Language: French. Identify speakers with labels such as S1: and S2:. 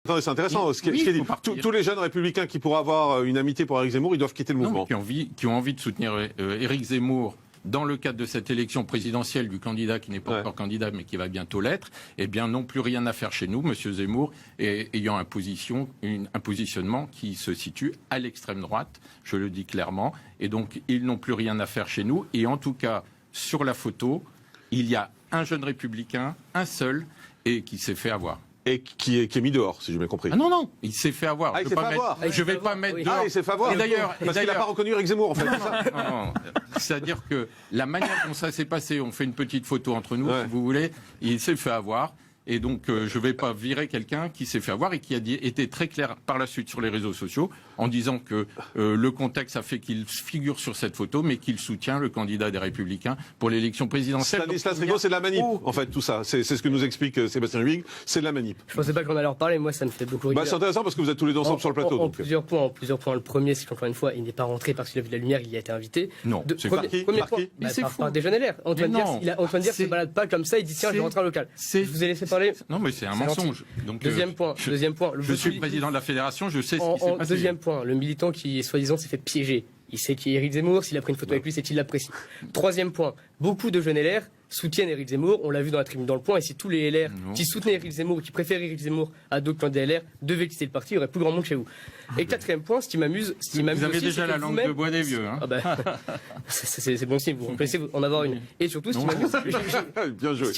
S1: Attendez, c'est intéressant ce qui est dit. Tous les jeunes républicains qui pourraient avoir une amitié pour Éric Zemmour, ils doivent quitter le mouvement.
S2: Non, qui ont envie de soutenir Éric Zemmour dans le cadre de cette élection présidentielle du candidat qui n'est pas encore candidat mais qui va bientôt l'être, eh bien n'ont plus rien à faire chez nous, Monsieur Zemmour ayant un positionnement qui se situe à l'extrême droite, je le dis clairement, et donc ils n'ont plus rien à faire chez nous, et en tout cas sur la photo, il y a un jeune républicain, un seul, et qui s'est fait avoir.
S1: Et qui est mis dehors, si j'ai bien compris.
S2: Ah non, il s'est fait avoir.
S1: Ah, il s'est fait avoir.
S2: Je ne vais pas mettre dehors.
S1: Ah, il s'est fait avoir.
S2: Et d'ailleurs,
S1: parce qu'il n'a pas reconnu Éric Zemmour, en fait.
S2: Non. C'est-à-dire que la manière dont ça s'est passé, on fait une petite photo entre nous, si vous voulez, il s'est fait avoir. Et donc, je ne vais pas virer quelqu'un qui s'est fait avoir et qui a été très clair par la suite sur les réseaux sociaux en disant que le contexte a fait qu'il figure sur cette photo, mais qu'il soutient le candidat des Républicains pour l'élection présidentielle.
S1: Stanislas Rigaud, c'est de la manip, en fait, tout ça. C'est ce que nous explique Sébastien Huyghe, c'est de la manip.
S3: Je ne pensais pas qu'on allait en parler, moi ça me fait beaucoup rire.
S1: C'est intéressant parce que vous êtes tous les deux ensemble sur le plateau.
S3: En plusieurs points. Le premier, c'est qu'encore une fois, il n'est pas rentré parce qu'il a vu la lumière, il y a été invité.
S2: Non, c'est
S1: par qui
S3: Mais c'est par des jeunes LR. Antoine Diers ne se balade pas comme ça, il dit tiens, je vais rentrer en local. Je vous ai laissé parler.
S2: Non, mais c'est un mensonge. Donc,
S3: deuxième point.
S2: Je suis président de la fédération, je sais ce qui s'est passé.
S3: Deuxième point, le militant qui, soi-disant, s'est fait piéger. Il sait qui est Éric Zemmour, s'il a pris une photo avec lui, c'est qu'il l'apprécie. Troisième point, beaucoup de jeunes LR soutiennent Éric Zemmour, on l'a vu dans la tribune dans le point, et si tous les LR qui soutenaient Éric Zemmour, qui préfèrent Éric Zemmour à d'autres candidats LR, devaient quitter le parti, il n'y aurait plus grand monde chez vous. Et quatrième point, ce qui m'amuse
S2: Vous avez
S3: aussi,
S2: déjà la langue de bois des vieux. Hein.
S3: Ah bah, c'est bon signe, vous connaissez en avoir une. Et surtout, ce qui m'amuse...
S1: Bien joué.